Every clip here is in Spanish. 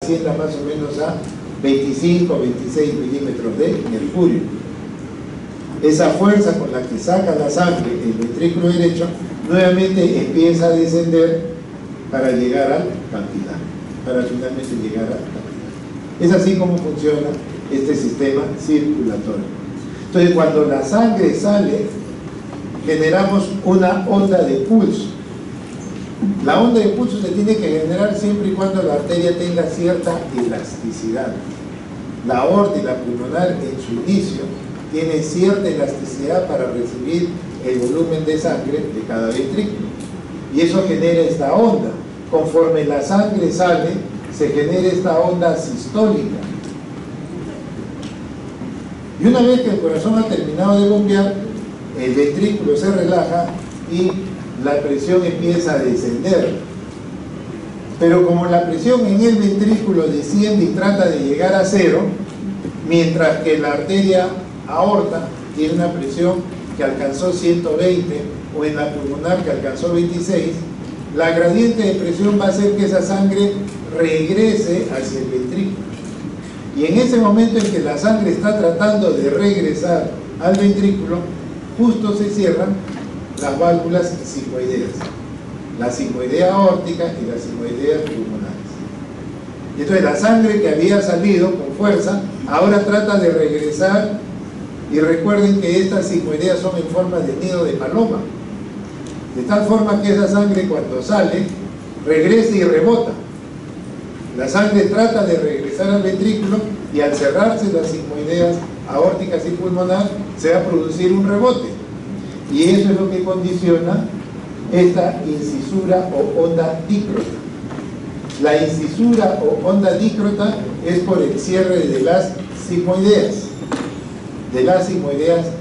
ascienda más o menos a 25 o 26 milímetros de mercurio. Esa fuerza con la que saca la sangre el ventrículo derecho nuevamente empieza a descender para llegar al capilar, para finalmente llegar al capilar. Es así como funciona este sistema circulatorio. Entonces, cuando la sangre sale, generamos una onda de pulso. La onda de pulso se tiene que generar siempre y cuando la arteria tenga cierta elasticidad. La aorta y la pulmonar en su inicio tienen cierta elasticidad para recibir el volumen de sangre de cada ventrículo. Y eso genera esta onda. Conforme la sangre sale, se genera esta onda sistólica. Y una vez que el corazón ha terminado de bombear, el ventrículo se relaja y la presión empieza a descender. Pero como la presión en el ventrículo desciende y trata de llegar a cero, mientras que la arteria aorta tiene una presión que alcanzó 120 o en la pulmonar que alcanzó 26, la gradiente de presión va a hacer que esa sangre regrese hacia el ventrículo. Y en ese momento en que la sangre está tratando de regresar al ventrículo, justo se cierran las válvulas sigmoideas, la sigmoidea aórtica y las sigmoideas pulmonares. Y entonces la sangre que había salido con fuerza ahora trata de regresar, y recuerden que estas sigmoideas son en forma de nido de paloma, de tal forma que esa sangre cuando sale regresa y rebota. La sangre trata de regresar al ventrículo y al cerrarse las sigmoideas aórticas y pulmonar se va a producir un rebote. Y eso es lo que condiciona esta incisura o onda dícrota. La incisura o onda dícrota es por el cierre de las sigmoideas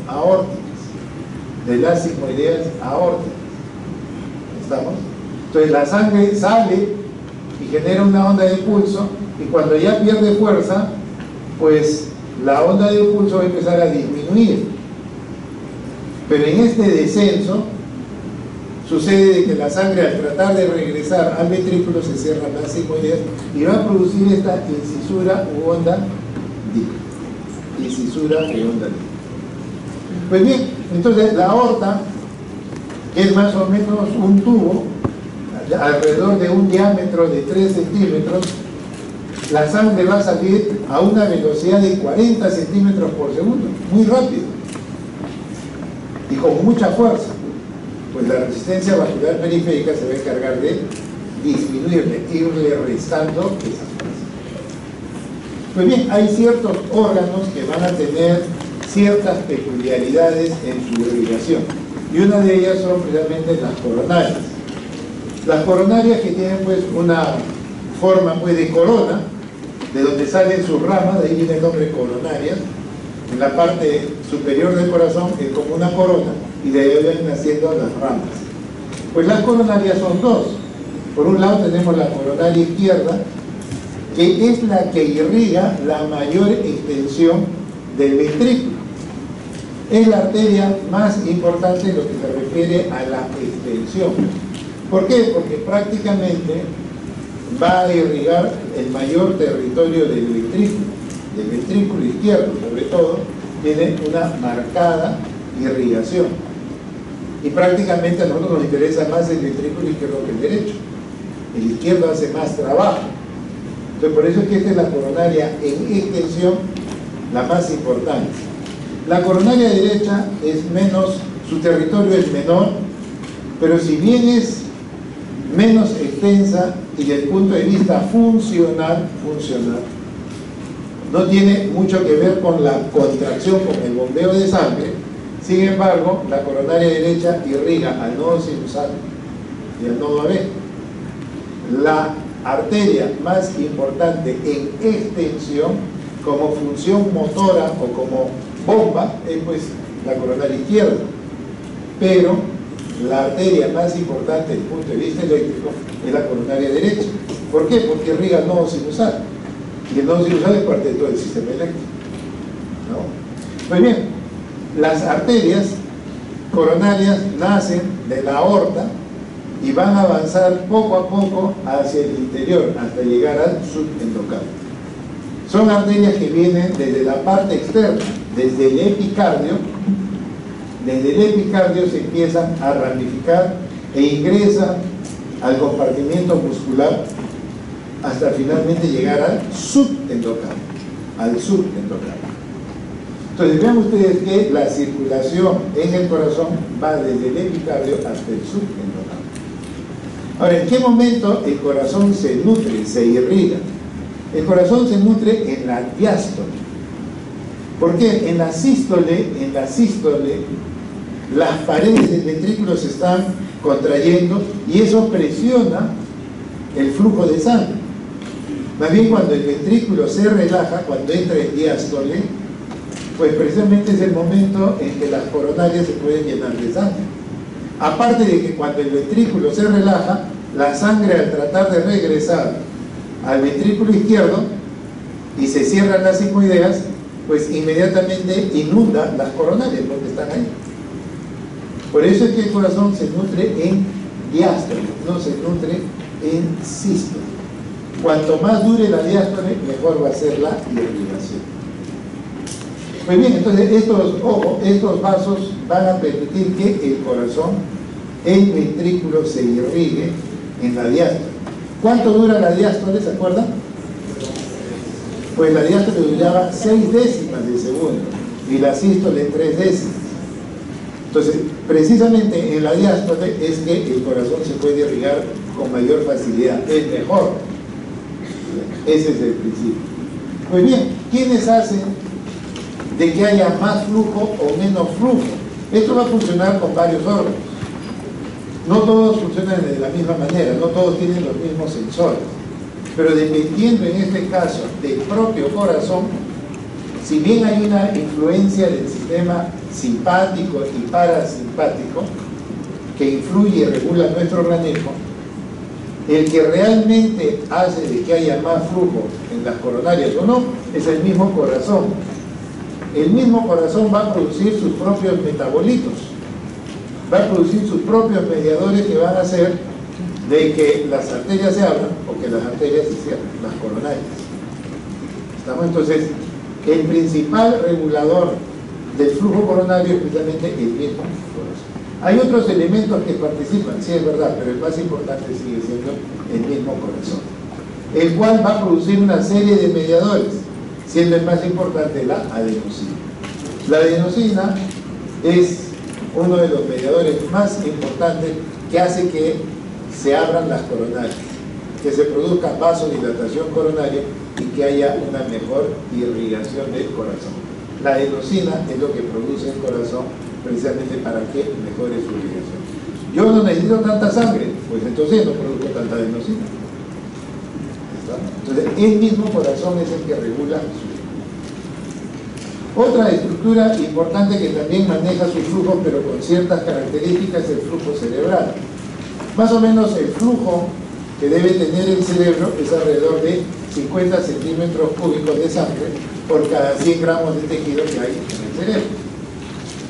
aórticas, ¿Estamos? Entonces la sangre sale y genera una onda de pulso, y cuando ya pierde fuerza, pues la onda de pulso va a empezar a disminuir. Pero en este descenso sucede que la sangre, al tratar de regresar al ventrículo, se cierran las sigmoideas y va a producir esta incisura u onda dícrota. Pues bien, entonces la aorta es más o menos un tubo alrededor de un diámetro de 3 centímetros. La sangre va a salir a una velocidad de 40 centímetros por segundo, muy rápido y con mucha fuerza. Pues la resistencia vascular periférica se va a encargar de disminuirle, irle restando esa fuerza. Pues bien, hay ciertos órganos que van a tener ciertas peculiaridades en su irrigación, y una de ellas son precisamente las coronarias. Las coronarias, que tienen pues una forma pues de corona, de donde salen sus ramas, de ahí viene el nombre coronaria. En la parte superior del corazón es como una corona, y de ahí van naciendo las ramas. Pues las coronarias son dos. Por un lado tenemos la coronaria izquierda, que es la que irriga la mayor extensión del ventrículo. Es la arteria más importante en lo que se refiere a la extensión. ¿Por qué? Porque prácticamente va a irrigar el mayor territorio del ventrículo izquierdo, sobre todo, tiene una marcada irrigación. Y prácticamente a nosotros nos interesa más el ventrículo izquierdo que el derecho. El izquierdo hace más trabajo. Entonces, por eso es que esta es la coronaria en extensión, la más importante. La coronaria derecha es menos, su territorio es menor, pero si bien es menos extensa y desde el punto de vista funcional, no tiene mucho que ver con la contracción, con el bombeo de sangre. Sin embargo, la coronaria derecha irriga al nodo sinusal y al nodo AB. La arteria más importante en extensión, como función motora o como bomba, es pues la coronaria izquierda. Pero la arteria más importante desde el punto de vista eléctrico es la coronaria derecha. ¿Por qué? Porque irriga el nodo sinusal. Y el nodo sinusal es parte de todo el sistema eléctrico, ¿no? Muy bien, las arterias coronarias nacen de la aorta, y van a avanzar poco a poco hacia el interior hasta llegar al subendocardio. Son arterias que vienen desde la parte externa, desde el epicardio. Desde el epicardio se empiezan a ramificar e ingresan al compartimiento muscular hasta finalmente llegar al subendocardio. Entonces vean ustedes que la circulación en el corazón va desde el epicardio hasta el subendocardio. Ahora, ¿en qué momento el corazón se nutre, se irriga? El corazón se nutre en la diástole. ¿Por qué? En la sístole, las paredes del ventrículo se están contrayendo y eso presiona el flujo de sangre. Más bien, cuando el ventrículo se relaja, cuando entra en diástole, pues precisamente es el momento en que las coronarias se pueden llenar de sangre. Aparte de que cuando el ventrículo se relaja, la sangre, al tratar de regresar al ventrículo izquierdo y se cierran las sigmoideas, pues inmediatamente inunda las coronarias porque están ahí. Por eso es que el corazón se nutre en diástole, no se nutre en sístole. Cuanto más dure la diástole, mejor va a ser la irrigación. Pues bien, entonces estos vasos van a permitir que el corazón, el ventrículo, se irrigue en la diástole. ¿Cuánto dura la diástole? ¿Se acuerdan? Pues la diástole duraba 6 décimas de segundo y la sístole 3 décimas. Entonces, precisamente en la diástole es que el corazón se puede irrigar con mayor facilidad, es mejor. Ese es el principio. Pues bien, ¿quiénes hacen de que haya más flujo o menos flujo? Esto va a funcionar con varios órganos. No todos funcionan de la misma manera, no todos tienen los mismos sensores. Pero dependiendo en este caso del propio corazón, si bien hay una influencia del sistema simpático y parasimpático que influye y regula nuestro organismo, el que realmente hace de que haya más flujo en las coronarias o no, es el mismo corazón. El mismo corazón va a producir sus propios metabolitos, va a producir sus propios mediadores que van a hacer de que las arterias se abran o que las arterias se cierren, las coronarias. ¿Estamos? Entonces, el principal regulador del flujo coronario es precisamente el mismo corazón. Hay otros elementos que participan, sí es verdad, pero el más importante sigue siendo el mismo corazón, el cual va a producir una serie de mediadores, siendo el más importante la adenosina. La adenosina es uno de los mediadores más importantes que hace que se abran las coronarias, que se produzca vasodilatación coronaria y que haya una mejor irrigación del corazón. La adenosina es lo que produce el corazón precisamente para que mejore su irrigación. Yo no necesito tanta sangre, pues entonces no produzco tanta adenosina. Entonces el mismo corazón es el que regula su flujo. Otra estructura importante que también maneja su flujo, pero con ciertas características, es el flujo cerebral. Más o menos el flujo que debe tener el cerebro es alrededor de 50 centímetros cúbicos de sangre por cada 100 gramos de tejido que hay en el cerebro.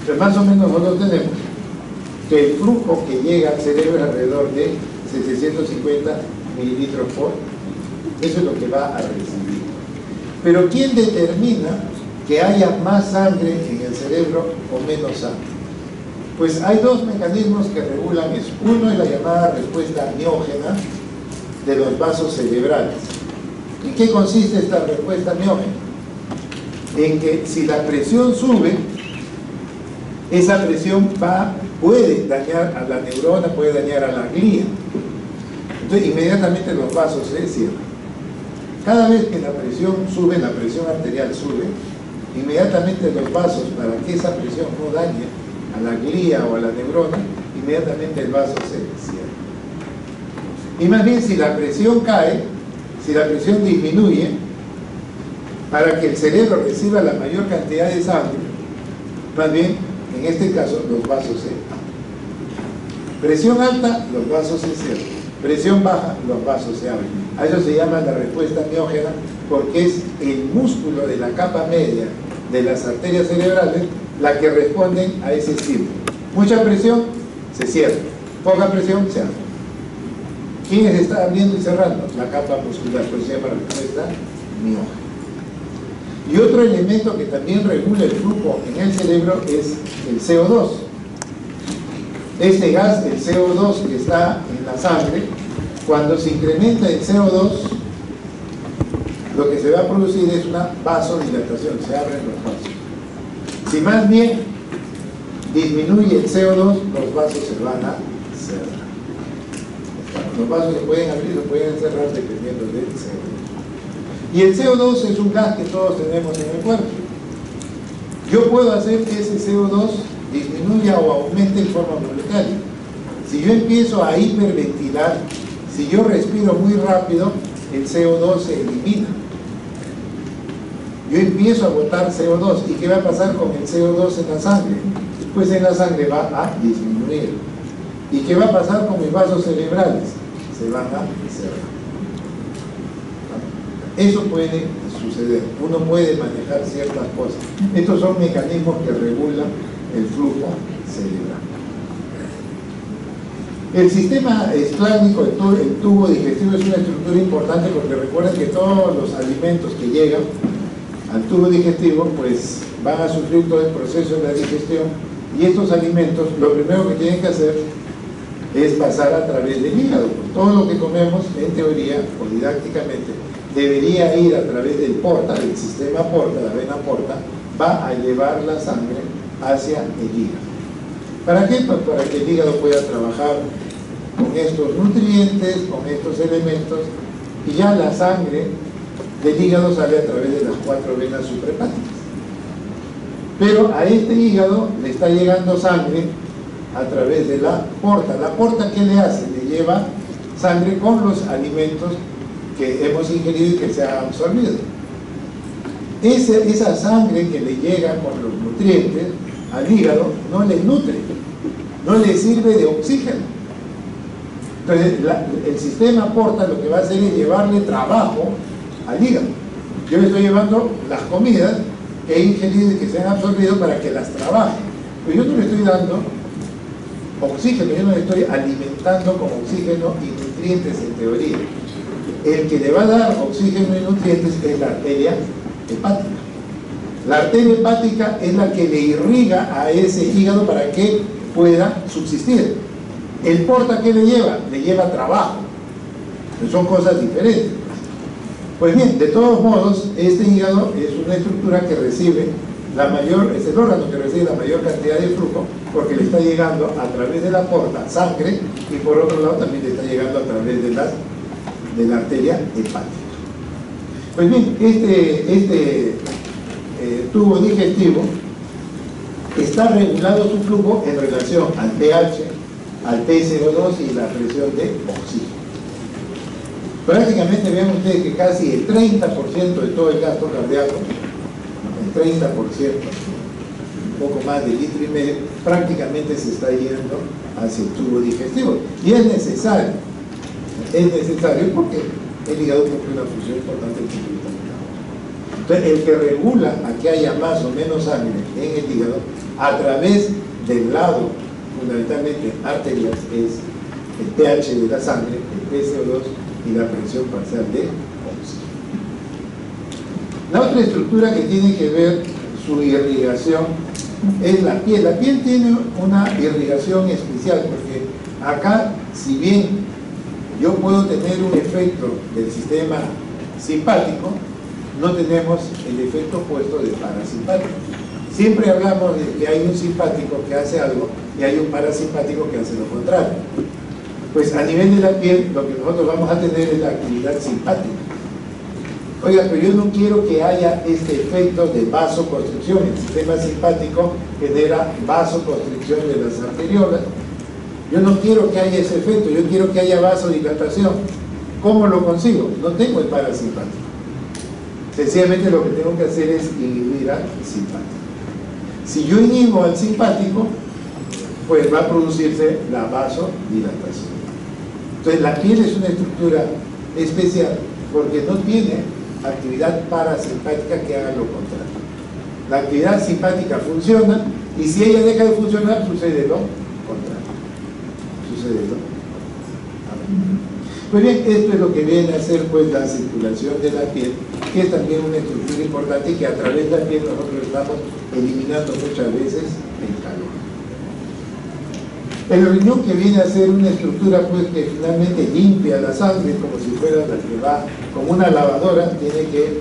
Entonces, más o menos nosotros tenemos que el flujo que llega al cerebro es alrededor de 750 mililitros por minuto. Eso es lo que va a recibir. Pero ¿quién determina que haya más sangre en el cerebro o menos sangre? Pues hay dos mecanismos que regulan eso. Uno es la llamada respuesta miógena de los vasos cerebrales. ¿En qué consiste esta respuesta miógena? En que si la presión sube, esa presión puede dañar a la neurona, puede dañar a la glía. Entonces inmediatamente los vasos se cierran. Cada vez que la presión sube, la presión arterial sube, inmediatamente los vasos, para que esa presión no dañe a la glía o a la neurona, inmediatamente el vaso se cierra. Y más bien, si la presión cae, si la presión disminuye, para que el cerebro reciba la mayor cantidad de sangre, más bien, en este caso, los vasos se abren. Presión alta, los vasos se cierran. Presión baja, los vasos se abren. A eso se llama la respuesta miógena, porque es el músculo de la capa media de las arterias cerebrales la que responden a ese estímulo. Mucha presión, se cierra. Poca presión, se abre. ¿Quién se está abriendo y cerrando? La capa muscular, pues se llama respuesta miógena. Y otro elemento que también regula el flujo en el cerebro es el CO2. Este gas, el CO2 que está en la sangre, cuando se incrementa el CO2, lo que se va a producir es una vasodilatación, se abren los vasos. Si más bien disminuye el CO2, los vasos se van a cerrar. Los vasos se pueden abrir o pueden cerrar dependiendo del CO2. Y el CO2 es un gas que todos tenemos en el cuerpo. Yo puedo hacer que ese CO2 disminuya o aumente en forma voluntaria. Si yo empiezo a hiperventilar, si yo respiro muy rápido, el CO2 se elimina. Yo empiezo a botar CO2. ¿Y qué va a pasar con el CO2 en la sangre? Pues en la sangre va a disminuir. ¿Y qué va a pasar con mis vasos cerebrales? Se van a cerrar. Eso puede suceder. Uno puede manejar ciertas cosas. Estos son mecanismos que regulan el flujo cerebral. El sistema esplácnico, el tubo digestivo, es una estructura importante porque recuerden que todos los alimentos que llegan al tubo digestivo pues van a sufrir todo el proceso de la digestión, y estos alimentos lo primero que tienen que hacer es pasar a través del hígado. Todo lo que comemos, en teoría o didácticamente, debería ir a través del porta, del sistema porta, la vena porta, va a llevar la sangre hacia el hígado. ¿Para qué? Pues para que el hígado pueda trabajar con estos nutrientes, con estos elementos, y ya la sangre del hígado sale a través de las 4 venas suprahepáticas. Pero a este hígado le está llegando sangre a través de la porta. ¿La porta qué le hace? Le lleva sangre con los alimentos que hemos ingerido y que se ha absorbido. Esa sangre que le llega con los nutrientes al hígado no le nutre, no le sirve de oxígeno. Entonces el sistema porta lo que va a hacer es llevarle trabajo al hígado. Yo le estoy llevando las comidas que he ingerido y que se han absorbido para que las trabaje, pero yo no le estoy dando oxígeno, yo no le estoy alimentando con oxígeno y nutrientes en teoría. El que le va a dar oxígeno y nutrientes es la arteria hepática. La arteria hepática es la que le irriga a ese hígado para que pueda subsistir. El porta, ¿qué le lleva? Le lleva trabajo. Son cosas diferentes. Pues bien, de todos modos, este hígado es una estructura que recibe la mayor, es el órgano que recibe la mayor cantidad de flujo, porque le está llegando a través de la porta sangre, y por otro lado también le está llegando a través de la arteria hepática. Pues bien, este tubo digestivo está regulado su flujo en relación al pH, al PCO2 y la presión de oxígeno. Prácticamente vean ustedes que casi el 30% de todo el gasto cardíaco, el 30%, un poco más de 1,5 litros, prácticamente se está yendo hacia el tubo digestivo. Y es necesario porque el hígado cumple una función importante en el vitamina. Entonces, el que regula a que haya más o menos sangre en el hígado a través del lado, fundamentalmente arterial, es el pH de la sangre, el PCO2 y la presión parcial de oxígeno. La otra estructura que tiene que ver su irrigación es la piel. La piel tiene una irrigación especial porque acá, si bien yo puedo tener un efecto del sistema simpático, no tenemos el efecto opuesto del parasimpático. Siempre hablamos de que hay un simpático que hace algo y hay un parasimpático que hace lo contrario. Pues a nivel de la piel, lo que nosotros vamos a tener es la actividad simpática. Oiga, pero yo no quiero que haya este efecto de vasoconstricción. El sistema simpático genera vasoconstricción de las arteriolas. Yo no quiero que haya ese efecto, yo quiero que haya vasodilatación. ¿Cómo lo consigo? No tengo el parasimpático. Sencillamente lo que tengo que hacer es inhibir al simpático. Si yo inhibo al simpático, pues va a producirse la vasodilatación. Entonces la piel es una estructura especial porque no tiene actividad parasimpática que haga lo contrario. La actividad simpática funciona y si ella deja de funcionar sucede lo contrario. Pues bien, esto es lo que viene a ser pues la circulación de la piel, que es también una estructura importante y que a través de la piel nosotros estamos eliminando muchas veces el calor. El riñón, que viene a ser una estructura pues que finalmente limpia la sangre como si fuera la que va como una lavadora, tiene que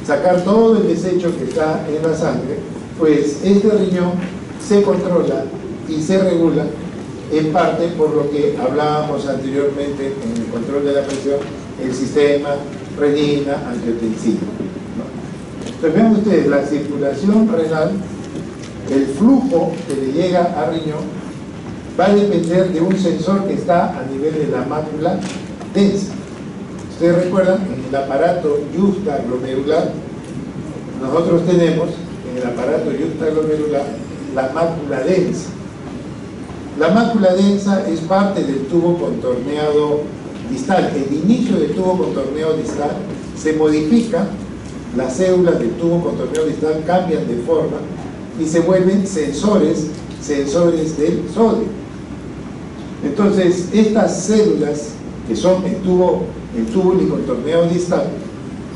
sacar todo el desecho que está en la sangre, pues este riñón se controla y se regula en parte por lo que hablábamos anteriormente en el control de la presión, el sistema renina-angiotensina, ¿no? Entonces vean ustedes, la circulación renal, el flujo que le llega al riñón, va a depender de un sensor que está a nivel de la mácula densa. Ustedes recuerdan, en el aparato yuxtaglomerular, nosotros tenemos en el aparato yuxtaglomerular la mácula densa. La mácula densa es parte del tubo contorneado distal. El inicio del tubo contorneado distal se modifica, las células del tubo contorneado distal cambian de forma y se vuelven sensores del sodio. Entonces, estas células, que son el tubo contorneado distal,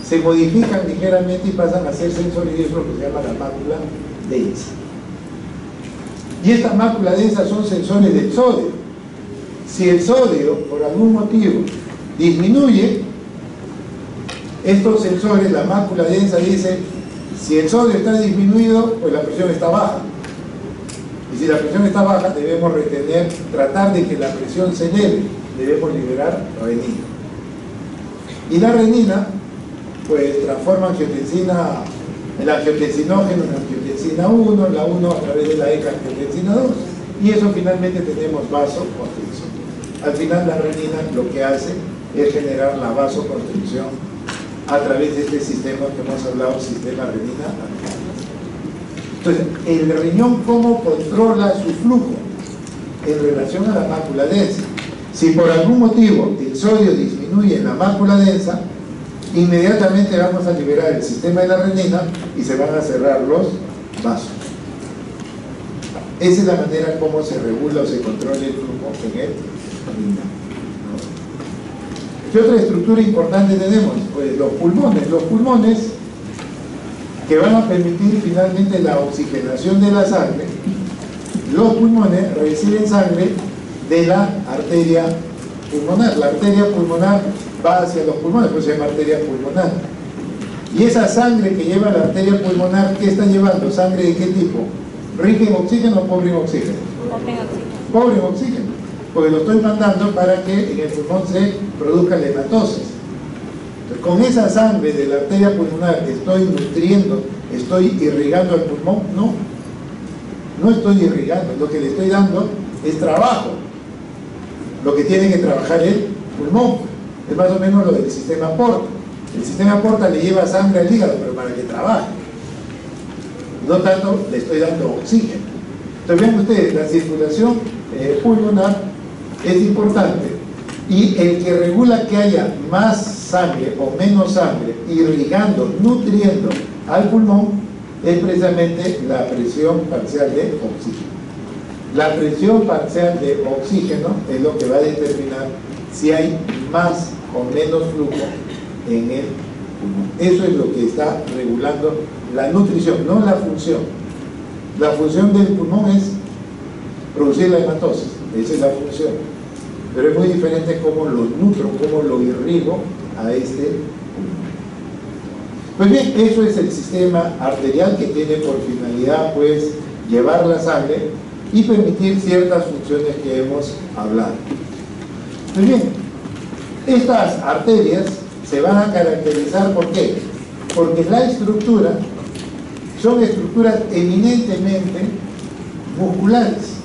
se modifican ligeramente y pasan a ser sensores, y eso es lo que se llama la mácula densa. Y esta mácula densa son sensores del sodio. Si el sodio, por algún motivo, disminuye, estos sensores, la mácula densa dice, si el sodio está disminuido, pues la presión está baja. Y si la presión está baja, debemos tratar de que la presión se eleve, debemos liberar renina. Y la renina, pues transforma angiotensina, el angiotensinógeno en angiotensina 1, la 1 a través de la angiotensin 2, y eso finalmente tenemos vasoconstricción. Al final la renina lo que hace es generar la vasoconstricción a través de este sistema que hemos hablado, sistema renina-angiotensina. Entonces, el riñón, ¿cómo controla su flujo en relación a la mácula densa? Si por algún motivo el sodio disminuye en la mácula densa, inmediatamente vamos a liberar el sistema de la renina y se van a cerrar los vasos. Esa es la manera como se regula o se controla el flujo en el riñón, ¿no? ¿Qué otra estructura importante tenemos? Pues los pulmones. Los pulmones, que van a permitir finalmente la oxigenación de la sangre. Los pulmones reciben sangre de la arteria pulmonar. La arteria pulmonar va hacia los pulmones, pues se llama arteria pulmonar. Y esa sangre que lleva la arteria pulmonar, ¿qué está llevando? ¿Sangre de qué tipo? ¿Rica en oxígeno o pobre en oxígeno? Pobre en oxígeno, porque lo estoy mandando para que en el pulmón se produzca la hematosis. Entonces, con esa sangre de la arteria pulmonar estoy nutriendo, estoy irrigando el pulmón. No estoy irrigando, lo que le estoy dando es trabajo, lo que tiene que trabajar el pulmón. Es más o menos lo del sistema porta. El sistema porta le lleva sangre al hígado, pero para que trabaje. No tanto le estoy dando oxígeno. Entonces vean ustedes, la circulación pulmonar es importante, y el que regula que haya más sangre o menos sangre irrigando, nutriendo al pulmón, es precisamente la presión parcial de oxígeno. La presión parcial de oxígeno es lo que va a determinar si hay más o menos flujo en el pulmón. Eso es lo que está regulando la nutrición, no la función. La función del pulmón es producir la hematosis, esa es la función. Pero es muy diferente cómo lo nutro, cómo lo irrigo a este pulmón. Pues bien, eso es el sistema arterial, que tiene por finalidad pues llevar la sangre y permitir ciertas funciones que hemos hablado. Pues bien, estas arterias se van a caracterizar ¿por qué? Porque la estructura son estructuras eminentemente musculares.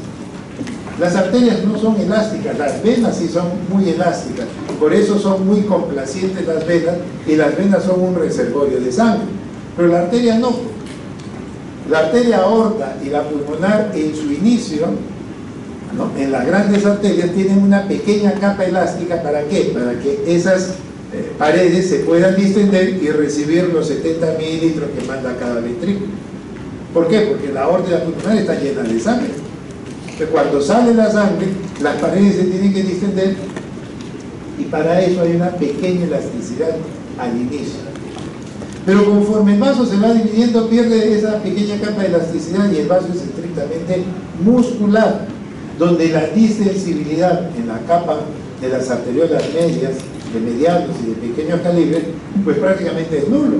Las arterias no son elásticas, las venas sí son muy elásticas, por eso son muy complacientes las venas, y las venas son un reservorio de sangre, pero la arteria no. La arteria aorta y la pulmonar en su inicio, ¿no?, en las grandes arterias tienen una pequeña capa elástica. ¿Para qué? Para que esas paredes se puedan distender y recibir los 70 mililitros que manda cada ventrículo. ¿Por qué? Porque la aorta y la pulmonar están llenas de sangre. Entonces, cuando sale la sangre, las paredes se tienen que distender y para eso hay una pequeña elasticidad al inicio. Pero conforme el vaso se va dividiendo, pierde esa pequeña capa de elasticidad y el vaso es estrictamente muscular, donde la distensibilidad en la capa de las arteriolas medias, de medianos y de pequeño calibre, pues prácticamente es nulo.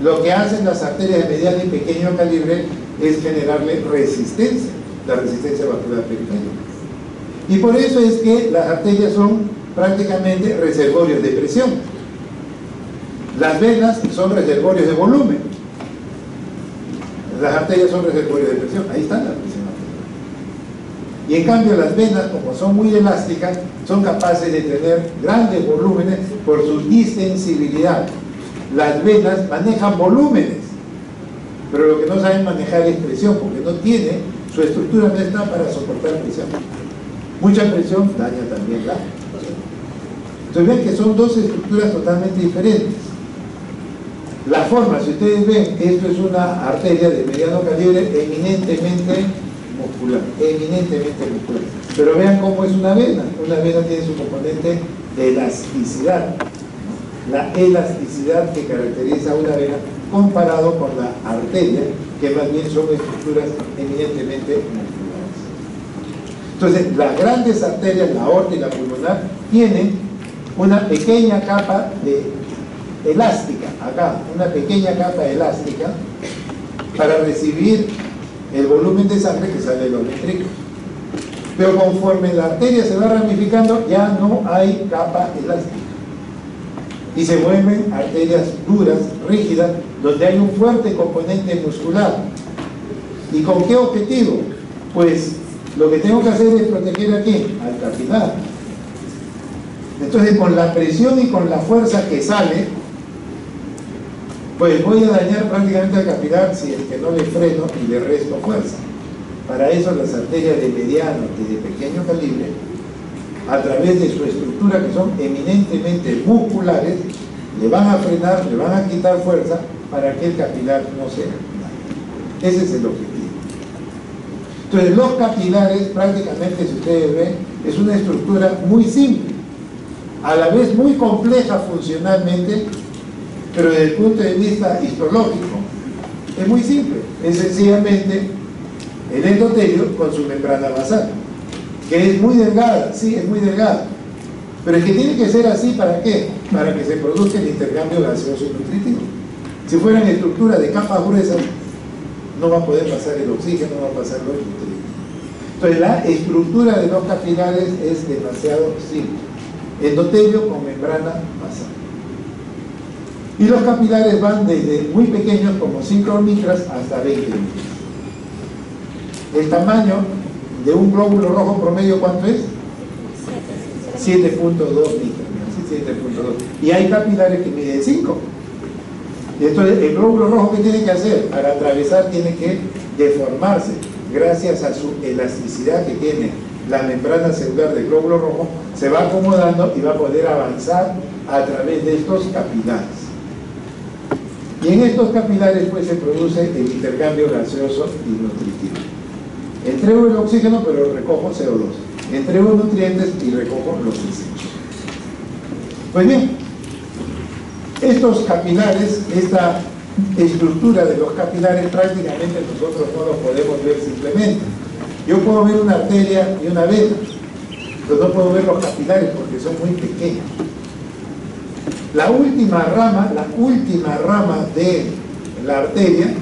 Lo que hacen las arterias de mediano y pequeño calibre es generarle resistencia, la resistencia vascular periférica. Y por eso es que las arterias son prácticamente reservorios de presión. Las venas son reservorios de volumen. Las arterias son reservorios de presión. Ahí está la presión arterial. Y en cambio las venas, como son muy elásticas, son capaces de tener grandes volúmenes por su distensibilidad. Las venas manejan volúmenes, pero lo que no saben manejar es presión, porque no tiene, su estructura no está para soportar presión. Mucha presión daña también la presión. Entonces ven que son dos estructuras totalmente diferentes. La forma, si ustedes ven, esto es una arteria de mediano calibre eminentemente muscular, pero vean cómo es una vena. Una vena tiene su componente de elasticidad, la elasticidad que caracteriza a una vena comparado con la arteria, que más bien son estructuras eminentemente musculares. Entonces, las grandes arterias, la aorta y la pulmonar, tienen una pequeña capa de elástica, acá, una pequeña capa elástica para recibir el volumen de sangre que sale de los ventrículos. Pero conforme la arteria se va ramificando, ya no hay capa elástica. Y se vuelven arterias duras, rígidas, donde hay un fuerte componente muscular. ¿Y con qué objetivo? Pues lo que tengo que hacer es proteger aquí, al capilar. Entonces, con la presión y con la fuerza que sale, pues voy a dañar prácticamente al capilar si es que no le freno y le resto fuerza. Para eso las arterias de mediano y de pequeño calibre, a través de su estructura, que son eminentemente musculares, le van a frenar, le van a quitar fuerza para que el capilar no se dañe. Ese es el objetivo. Entonces los capilares, prácticamente, si ustedes ven, es una estructura muy simple, a la vez muy compleja funcionalmente, pero desde el punto de vista histológico es muy simple. Es sencillamente el endotelio con su membrana basal, que es muy delgada, sí, es muy delgada, pero es que tiene que ser así. ¿Para qué? Para que se produzca el intercambio gaseoso y nutritivo. Si fueran estructuras de capas gruesas, no va a poder pasar el oxígeno, no va a pasar los nutrientes. Entonces la estructura de los capilares es demasiado simple: endotelio con membrana basal. Y los capilares van desde muy pequeños, como 5 micras, hasta 20 micras. El tamaño de un glóbulo rojo promedio, ¿cuánto es? 7.2 micras. 7.2. Y hay capilares que miden 5. Entonces, el glóbulo rojo, ¿qué tiene que hacer? Para atravesar tiene que deformarse. Gracias a su elasticidad que tiene la membrana celular del glóbulo rojo, se va acomodando y va a poder avanzar a través de estos capilares. Y en estos capilares pues se produce el intercambio gaseoso y nutritivo. Entrego el oxígeno, pero recojo CO2. Entrego nutrientes y recojo los desechos. Pues bien, estos capilares, esta estructura de los capilares, prácticamente nosotros no los podemos ver simplemente. Yo puedo ver una arteria y una vena, pero no puedo ver los capilares porque son muy pequeños. La última rama de la arteria,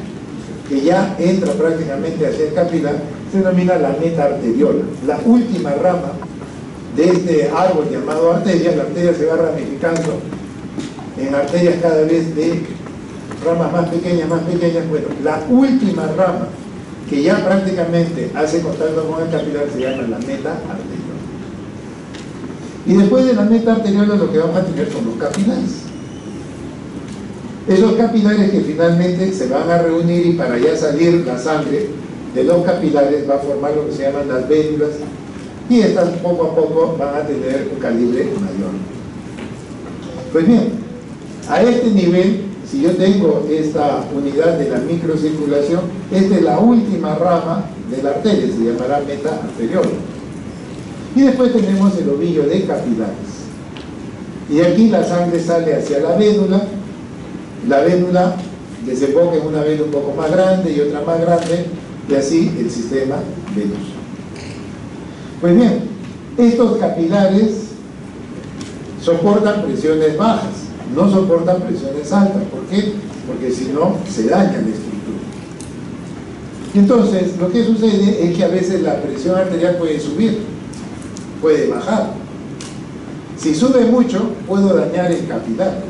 que ya entra prácticamente hacia el capilar, se denomina la metaarteriola. La última rama de este árbol llamado arteria, la arteria se va ramificando en arterias cada vez de ramas más pequeñas. Bueno, la última rama que ya prácticamente hace contacto con el capilar se llama la metaarteriola. Y después de la metaarteriola lo que vamos a tener son los capilares. Esos capilares que finalmente se van a reunir y para ya salir la sangre de los capilares va a formar lo que se llaman las vénulas, y estas poco a poco van a tener un calibre mayor. Pues bien, a este nivel, si yo tengo esta unidad de la microcirculación, esta es la última rama de la arteria, se llamará metaarteriola. Y después tenemos el ovillo de capilares. Y aquí la sangre sale hacia la vénula desemboca en una vena un poco más grande y otra más grande, y así el sistema venoso. Pues bien, estos capilares soportan presiones bajas, no soportan presiones altas. ¿Por qué? Porque si no, se daña la estructura. Y entonces, lo que sucede es que a veces la presión arterial puede subir, puede bajar. Si sube mucho, puedo dañar el capilar.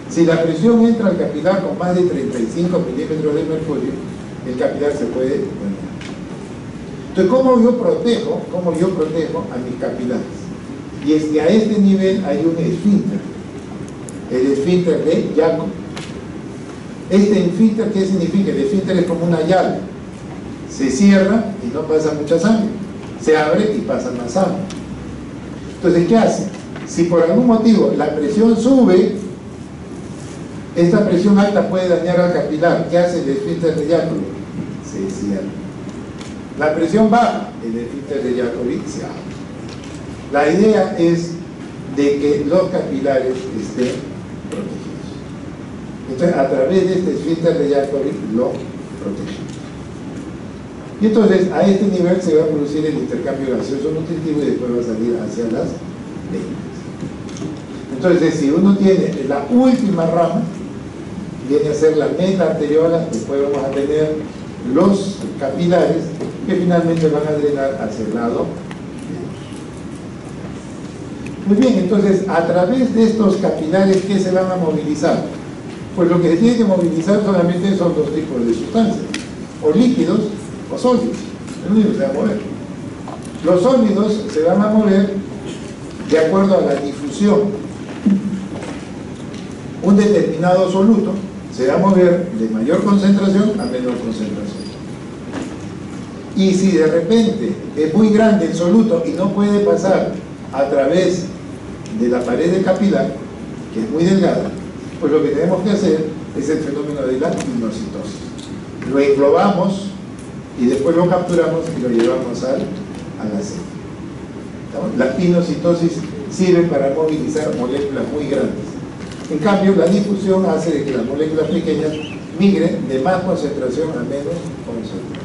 Si la presión entra al capilar con más de 35 milímetros de mercurio, el capilar se puede dañar. Entonces, ¿cómo yo protejo a mis capilares? Y es que a este nivel hay un esfínter, el esfínter de Jacobi. Este esfínter, ¿qué significa? El esfínter es como una llave. Se cierra y no pasa mucha sangre. Se abre y pasa más sangre. Entonces, ¿qué hace? Si por algún motivo la presión sube, esta presión alta puede dañar al capilar. ¿Qué hace el esfínter de Jacobi? Se cierra. La presión baja, el esfínter de Jacobi se abre. La idea es de que los capilares estén protegidos. Entonces, a través de este esfínter de Jacobi lo protegemos. Y entonces, a este nivel se va a producir el intercambio gaseoso nutritivo y después va a salir hacia las venas. Entonces, si uno tiene la última rama, viene a ser la meta arteriola, después vamos a tener los capilares que finalmente van a drenar hacia el lado. Muy bien, entonces, a través de estos capilares, ¿qué se van a movilizar? Pues lo que se tiene que movilizar solamente son dos tipos de sustancias, o líquidos o sólidos. Es lo único que se va a mover. Los sólidos se van a mover de acuerdo a la difusión. Un determinado soluto se va a mover de mayor concentración a menor concentración. Y si de repente es muy grande el soluto y no puede pasar a través de la pared del capilar, que es muy delgada, pues lo que tenemos que hacer es el fenómeno de la pinocitosis. Lo englobamos y después lo capturamos y lo llevamos a la sede. La pinocitosis sirve para movilizar moléculas muy grandes. En cambio, la difusión hace de que las moléculas pequeñas migren de más concentración a menos concentración.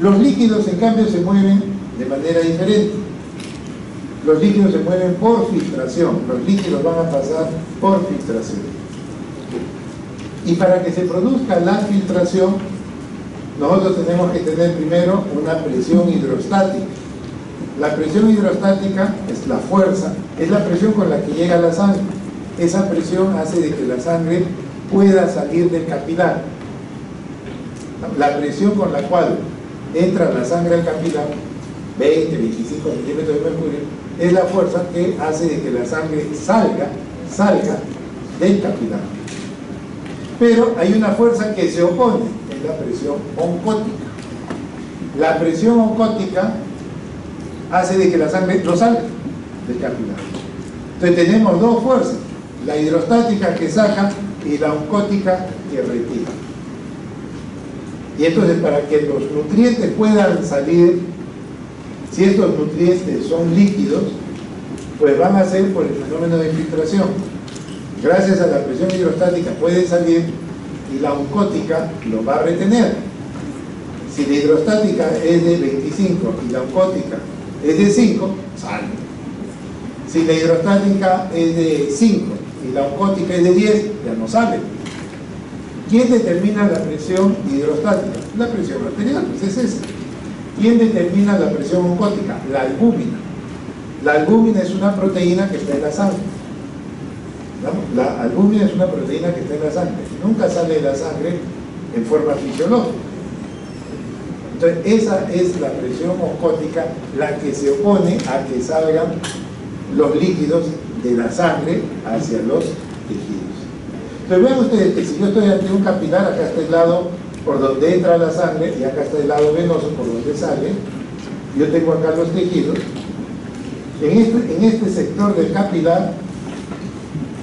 Los líquidos, en cambio, se mueven de manera diferente. Los líquidos se mueven por filtración. Los líquidos van a pasar por filtración. Y para que se produzca la filtración, nosotros tenemos que tener primero una presión hidrostática. La presión hidrostática es la fuerza, es la presión con la que llega la sangre. Esa presión hace de que la sangre pueda salir del capilar. La presión con la cual entra la sangre al capilar, 20, 25 milímetros de mercurio, es la fuerza que hace de que la sangre salga del capilar. Pero hay una fuerza que se opone, es la presión oncótica. La presión oncótica hace de que la sangre no salga del capilar. Entonces tenemos dos fuerzas, la hidrostática que saca y la oncótica que retira. Y entonces, para que los nutrientes puedan salir, si estos nutrientes son líquidos, pues van a ser por el fenómeno de infiltración. Gracias a la presión hidrostática puede salir y la oncótica lo va a retener. Si la hidrostática es de 25 y la oncótica es de 5, sale. Si la hidrostática es de 5 y la oncótica es de 10, ya no sale. ¿Quién determina la presión hidrostática? La presión arterial, pues es esa. ¿Quién determina la presión oncótica? La albúmina. La albúmina es una proteína que está en la sangre. ¿No? La albúmina es una proteína que está en la sangre. Nunca sale de la sangre en forma fisiológica. Entonces, esa es la presión oncótica, la que se opone a que salgan los líquidos de la sangre hacia los tejidos. Entonces, vean ustedes que si yo estoy ante un capilar, acá está el lado por donde entra la sangre y acá está el lado venoso por donde sale. Yo tengo acá los tejidos. En este sector del capilar,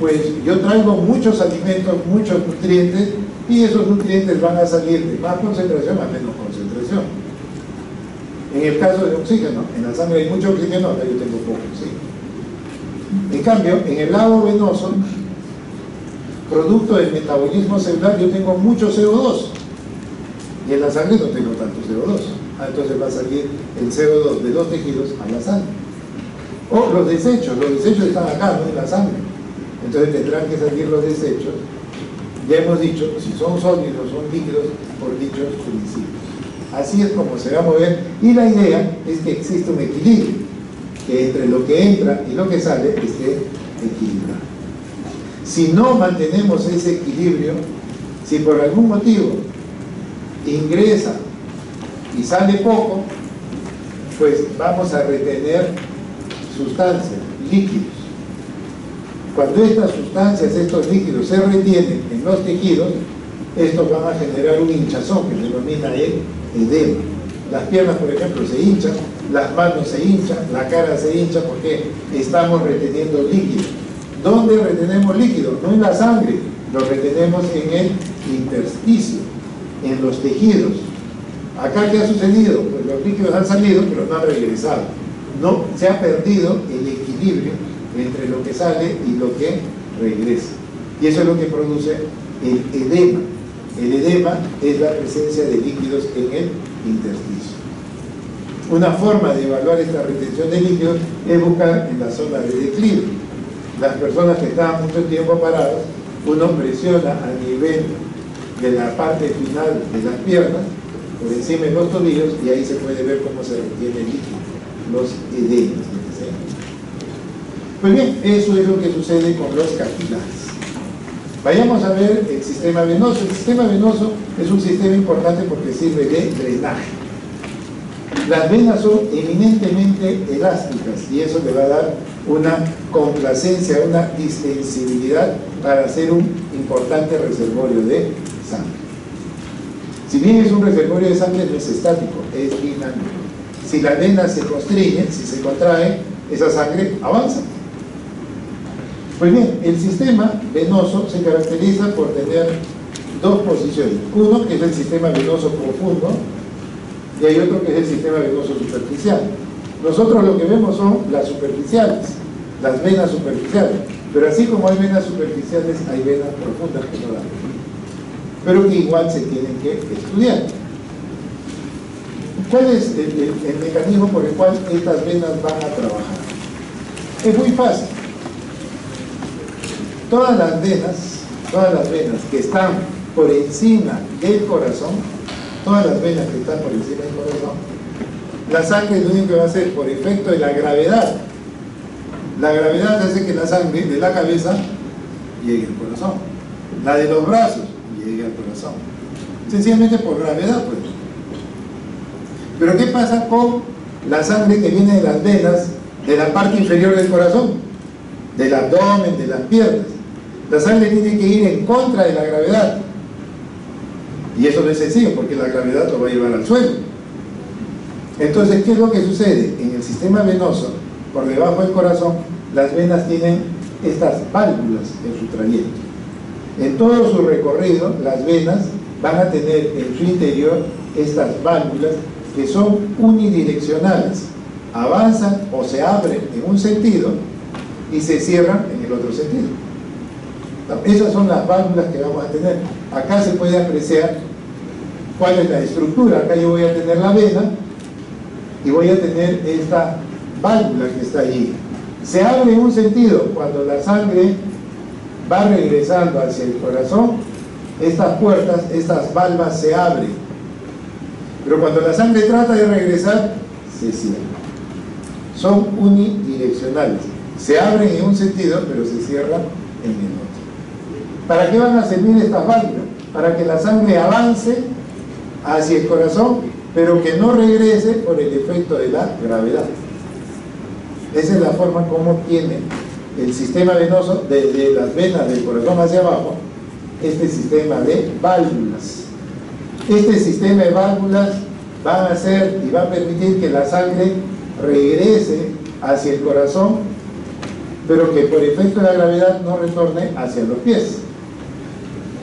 pues yo traigo muchos alimentos, muchos nutrientes, y esos nutrientes van a salir de más concentración a menos concentración. En el caso de oxígeno, en la sangre hay mucho oxígeno, acá yo tengo poco oxígeno. En cambio, en el lado venoso, producto del metabolismo celular, yo tengo mucho CO2 y en la sangre no tengo tanto CO2. Entonces va a salir el CO2 de los tejidos a la sangre. O los desechos están acá, no en la sangre. Entonces tendrán que salir los desechos. Ya hemos dicho, si son sólidos, son líquidos, por dichos principios. Así es como se va a mover, y la idea es que existe un equilibrio, que entre lo que entra y lo que sale esté equilibrado. Si no mantenemos ese equilibrio, si por algún motivo ingresa y sale poco, pues vamos a retener sustancias, líquidos. Cuando estas sustancias, estos líquidos se retienen en los tejidos, estos van a generar un hinchazón que se denomina el edema. Las piernas, por ejemplo, se hinchan, las manos se hinchan, la cara se hincha porque estamos reteniendo líquido. ¿Dónde retenemos líquido? No en la sangre, lo retenemos en el intersticio, en los tejidos. Acá, ¿qué ha sucedido? Pues los líquidos han salido, pero no han regresado. No, se ha perdido el equilibrio entre lo que sale y lo que regresa. Y eso es lo que produce el edema. El edema es la presencia de líquidos en el intersticio. Una forma de evaluar esta retención de líquidos es buscar en la zona de declive. Las personas que estaban mucho tiempo paradas, uno presiona a nivel de la parte final de las piernas, por encima de los tobillos, y ahí se puede ver cómo se retiene el líquido, los edemas. Pues bien, eso es lo que sucede con los capilares. Vayamos a ver el sistema venoso. El sistema venoso es un sistema importante porque sirve de drenaje. Las venas son eminentemente elásticas y eso le va a dar una complacencia, una distensibilidad para ser un importante reservorio de sangre. Si bien es un reservorio de sangre, no es estático, es dinámico. Si la vena se constriñe, si se contrae, esa sangre avanza. Pues bien, el sistema venoso se caracteriza por tener dos posiciones. Uno, que es el sistema venoso profundo, y hay otro que es el sistema venoso superficial. Nosotros lo que vemos son las superficiales, las venas superficiales. Pero así como hay venas superficiales, hay venas profundas que no dan, pero que igual se tienen que estudiar. ¿Cuál es el mecanismo por el cual estas venas van a trabajar? Es muy fácil. Todas las venas que están por encima del corazón, todas las venas que están por encima del corazón, la sangre lo único que va a hacer por efecto de la gravedad. La gravedad hace que la sangre de la cabeza llegue al corazón, la de los brazos llegue al corazón, sencillamente por gravedad, pues. Pero ¿qué pasa con la sangre que viene de las venas de la parte inferior del corazón, del abdomen, de las piernas? La sangre tiene que ir en contra de la gravedad, y eso no es sencillo porque la gravedad lo va a llevar al suelo. Entonces, ¿qué es lo que sucede? En el sistema venoso, por debajo del corazón, las venas tienen estas válvulas en su trayecto. En todo su recorrido, las venas van a tener en su interior estas válvulas que son unidireccionales. Avanzan o se abren en un sentido y se cierran en el otro sentido. Esas son las válvulas que vamos a tener. Acá se puede apreciar cuál es la estructura. Acá yo voy a tener la vena y voy a tener esta válvula que está allí. Se abre en un sentido. Cuando la sangre va regresando hacia el corazón, estas puertas, estas valvas se abren. Pero cuando la sangre trata de regresar, se cierran. Son unidireccionales. Se abren en un sentido, pero se cierran en el otro. ¿Para qué van a servir estas válvulas? Para que la sangre avance hacia el corazón, pero que no regrese por el efecto de la gravedad. Esa es la forma como tiene el sistema venoso, desde las venas del corazón hacia abajo, este sistema de válvulas. Este sistema de válvulas va a hacer y va a permitir que la sangre regrese hacia el corazón, pero que por efecto de la gravedad no retorne hacia los pies.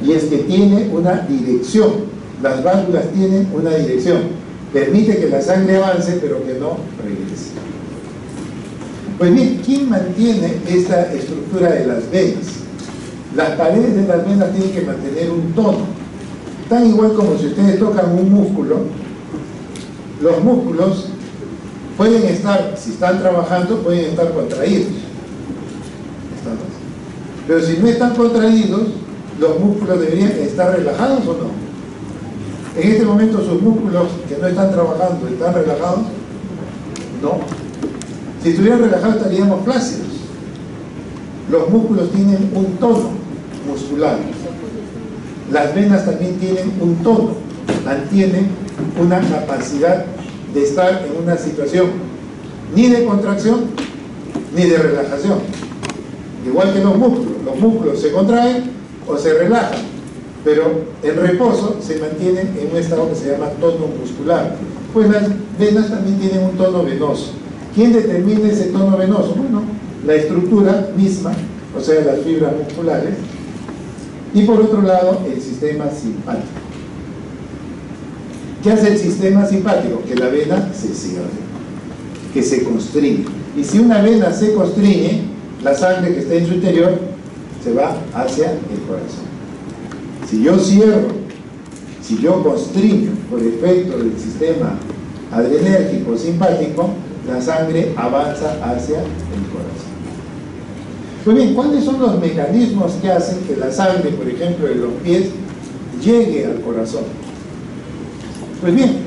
Y es que tiene una dirección. Las válvulas tienen una dirección. Permite que la sangre avance, pero que no regrese. Pues bien, ¿quién mantiene esta estructura de las venas? Las paredes de las venas tienen que mantener un tono. Tan igual como si ustedes tocan un músculo, los músculos pueden estar, si están trabajando, pueden estar contraídos. Pero si no están contraídos, los músculos deberían estar relajados o no. En este momento sus músculos que no están trabajando, ¿están relajados? No. Si estuvieran relajados estaríamos flácidos. Los músculos tienen un tono muscular. Las venas también tienen un tono, mantienen una capacidad de estar en una situación ni de contracción ni de relajación. Igual que los músculos se contraen o se relajan, pero en reposo se mantienen en un estado que se llama tono muscular. Pues las venas también tienen un tono venoso. ¿Quién determina ese tono venoso? Bueno, la estructura misma, o sea, las fibras musculares, y por otro lado, el sistema simpático. ¿Qué hace el sistema simpático? Que la vena se cierre, que se constriñe. Y si una vena se constriñe, la sangre que está en su interior se va hacia el corazón. Si yo cierro, si yo constriño por efecto del sistema adrenérgico simpático, la sangre avanza hacia el corazón. Pues bien, ¿cuáles son los mecanismos que hacen que la sangre, por ejemplo, de los pies, llegue al corazón? Pues bien,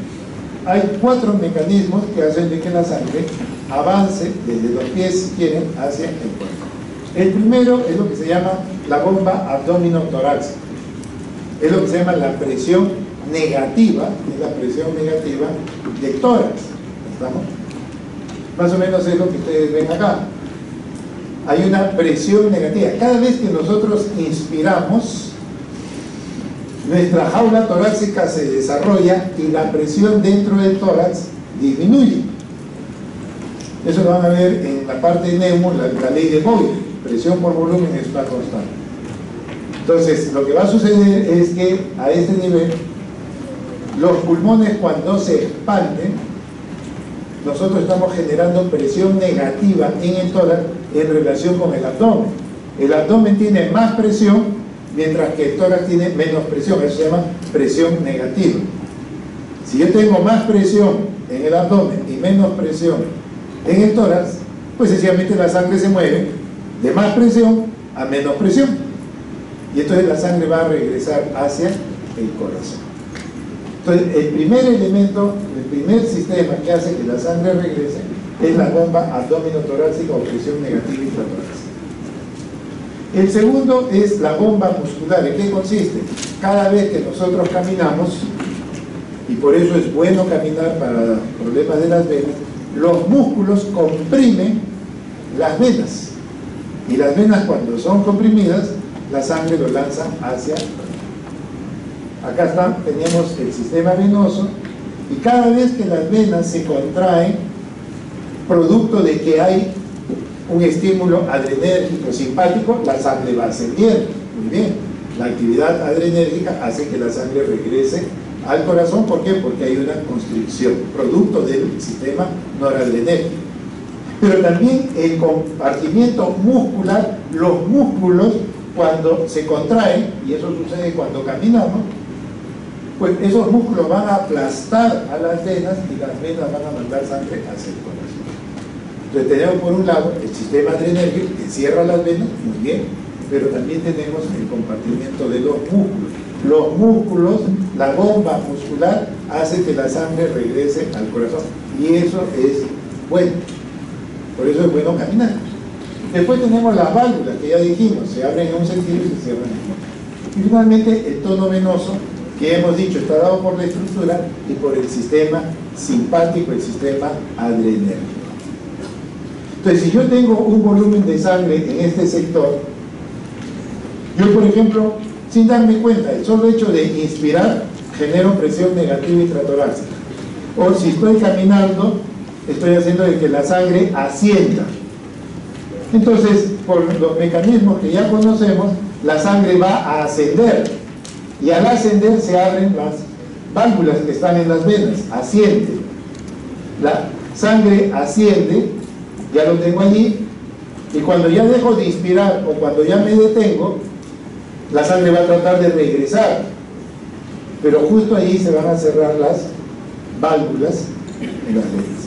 hay 4 mecanismos que hacen de que la sangre avance desde los pies, si quieren, hacia el corazón. El primero es lo que se llama la bomba abdominotorácica. Es lo que se llama la presión negativa, es la presión negativa de tórax. ¿Estamos? Más o menos es lo que ustedes ven acá. Hay una presión negativa. Cada vez que nosotros inspiramos, nuestra jaula torácica se desarrolla y la presión dentro del tórax disminuye. Eso lo van a ver en la parte de Neumann, la ley de Boyle. Presión por volumen está constante. Entonces, lo que va a suceder es que a este nivel, los pulmones cuando se expanden, nosotros estamos generando presión negativa en el tórax en relación con el abdomen. El abdomen tiene más presión, mientras que el tórax tiene menos presión. Eso se llama presión negativa. Si yo tengo más presión en el abdomen y menos presión en el tórax, pues sencillamente la sangre se mueve de más presión a menos presión. Y entonces la sangre va a regresar hacia el corazón. Entonces, el primer elemento, el primer sistema que hace que la sangre regrese es la bomba abdominotorácica o presión negativa intratorácica. El segundo es la bomba muscular. ¿En qué consiste? Cada vez que nosotros caminamos, y por eso es bueno caminar para problemas de las venas, los músculos comprimen las venas. Y las venas, cuando son comprimidas, la sangre lo lanza hacia acá está, tenemos el sistema venoso, y cada vez que las venas se contraen, producto de que hay un estímulo adrenérgico simpático, la sangre va ascendiendo. Muy bien, la actividad adrenérgica hace que la sangre regrese al corazón. ¿Por qué? Porque hay una constricción, producto del sistema noradrenérgico. Pero también el compartimiento muscular, los músculos, cuando se contraen, y eso sucede cuando caminamos, pues esos músculos van a aplastar a las venas y las venas van a mandar sangre hacia el corazón. Entonces tenemos por un lado el sistema adrenérgico que cierra las venas, muy bien, pero también tenemos el compartimiento de los músculos. Los músculos, la bomba muscular hace que la sangre regrese al corazón, y eso es bueno. Por eso es bueno caminar. Después tenemos las válvulas, que ya dijimos, se abren en un sentido y se cierran en otro. Y finalmente el tono venoso, que hemos dicho está dado por la estructura y por el sistema simpático, el sistema adrenérgico. Entonces, si yo tengo un volumen de sangre en este sector, yo, por ejemplo, sin darme cuenta, el solo hecho de inspirar genero presión negativa intratorácica. O si estoy caminando, estoy haciendo de que la sangre ascienda. Entonces, por los mecanismos que ya conocemos, la sangre va a ascender. Y al ascender se abren las válvulas que están en las venas, asciende. La sangre asciende Ya lo tengo allí, y cuando ya dejo de inspirar o cuando ya me detengo, la sangre va a tratar de regresar, pero justo allí se van a cerrar las válvulas en las venas.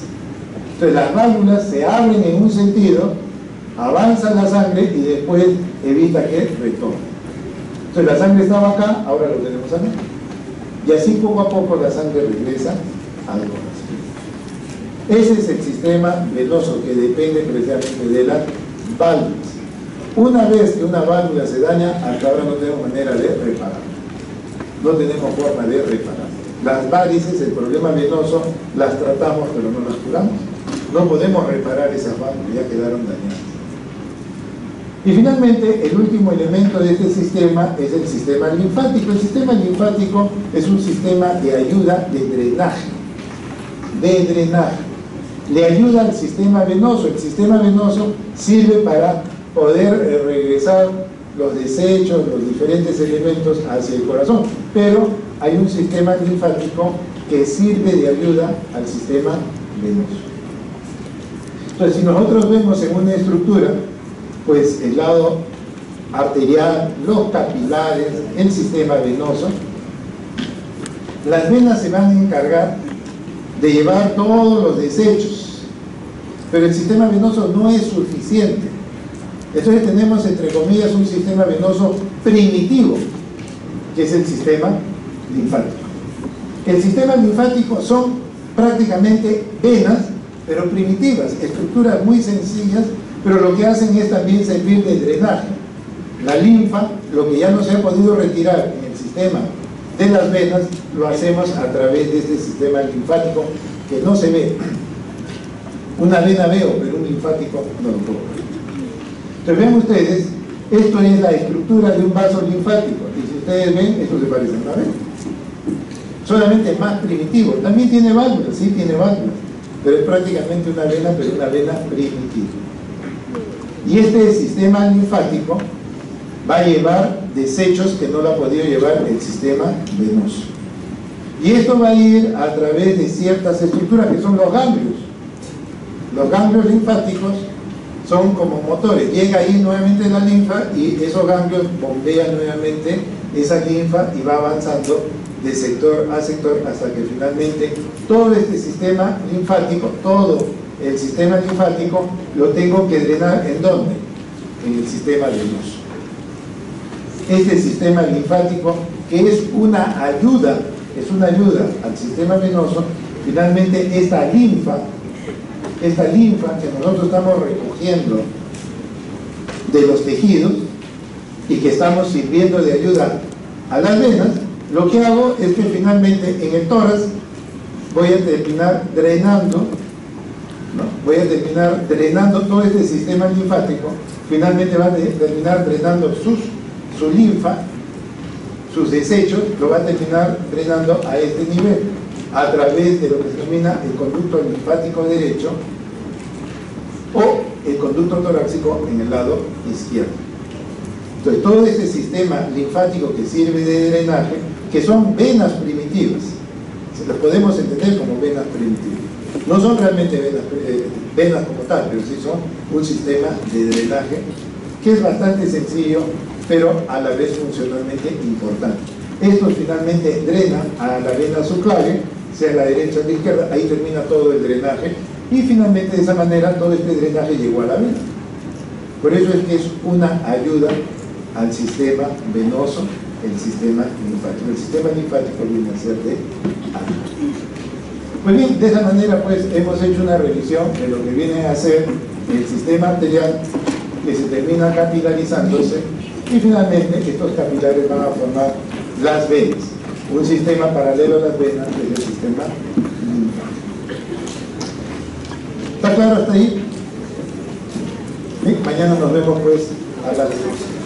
Entonces las válvulas se abren en un sentido, avanza la sangre y después evita que retorne. Entonces la sangre estaba acá, ahora lo tenemos acá. Y así poco a poco la sangre regresa al corazón. Ese es el sistema venoso que depende precisamente de las válvulas. Una vez que una válvula se daña, hasta ahora no tenemos manera de reparar. No tenemos forma de reparar. Las varices, el problema venoso, las tratamos pero no las curamos. No podemos reparar esas válvulas, ya quedaron dañadas. Y finalmente, el último elemento de este sistema es el sistema linfático. El sistema linfático es un sistema de ayuda de drenaje. Le ayuda al sistema venoso. El sistema venoso sirve para poder regresar los desechos, los diferentes elementos hacia el corazón. Pero hay un sistema linfático que sirve de ayuda al sistema venoso. Entonces, si nosotros vemos en una estructura, pues el lado arterial, los capilares, el sistema venoso, las venas se van a encargar de llevar todos los desechos, pero el sistema venoso no es suficiente. Entonces tenemos, entre comillas, un sistema venoso primitivo, que es el sistema linfático. El sistema linfático son prácticamente venas, pero primitivas, estructuras muy sencillas, pero lo que hacen es también servir de drenaje. La linfa, lo que ya no se ha podido retirar en el sistema de las venas, lo hacemos a través de este sistema linfático que no se ve. Una vena veo, pero un linfático no lo puedo ver. Entonces vean ustedes, esto es la estructura de un vaso linfático, y si ustedes ven, esto se parece a una vena. Solamente es más primitivo. También tiene válvulas, sí tiene válvulas, pero es prácticamente una vena, pero una vena primitiva. Y este sistema linfático va a llevar desechos que no lo ha podido llevar el sistema venoso. Y esto va a ir a través de ciertas estructuras que son los ganglios. Los ganglios linfáticos son como motores. Llega ahí nuevamente la linfa y esos ganglios bombean nuevamente esa linfa y va avanzando de sector a sector hasta que finalmente todo este sistema linfático, todo el sistema linfático lo tengo que drenar ¿en dónde? En el sistema venoso. Este sistema linfático, que es una ayuda al sistema venoso, finalmente esta linfa que nosotros estamos recogiendo de los tejidos y que estamos sirviendo de ayuda a las venas, lo que hago es que finalmente en el tórax voy a terminar drenando, ¿no? Voy a terminar drenando todo este sistema linfático, finalmente va a terminar drenando su linfa, sus desechos, lo va a terminar drenando a este nivel, a través de lo que se denomina el conducto linfático derecho o el conducto torácico en el lado izquierdo. Entonces todo este sistema linfático que sirve de drenaje, que son venas primitivas, se las podemos entender como venas primitivas, no son realmente venas como tal, pero sí son un sistema de drenaje que es bastante sencillo, pero a la vez funcionalmente importante. Estos finalmente drenan a la vena subclavia, sea la derecha o la izquierda, ahí termina todo el drenaje, y finalmente de esa manera todo este drenaje llegó a la vena. Por eso es que es una ayuda al sistema venoso, el sistema linfático. El sistema linfático viene a ser de ayuda. Pues bien, de esa manera pues hemos hecho una revisión de lo que viene a ser el sistema arterial, que se termina capilarizándose, y finalmente estos capilares van a formar las venas, un sistema paralelo a las venas que es el sistema linfático. ¿Está claro hasta ahí? ¿Sí? Mañana nos vemos pues a las 12.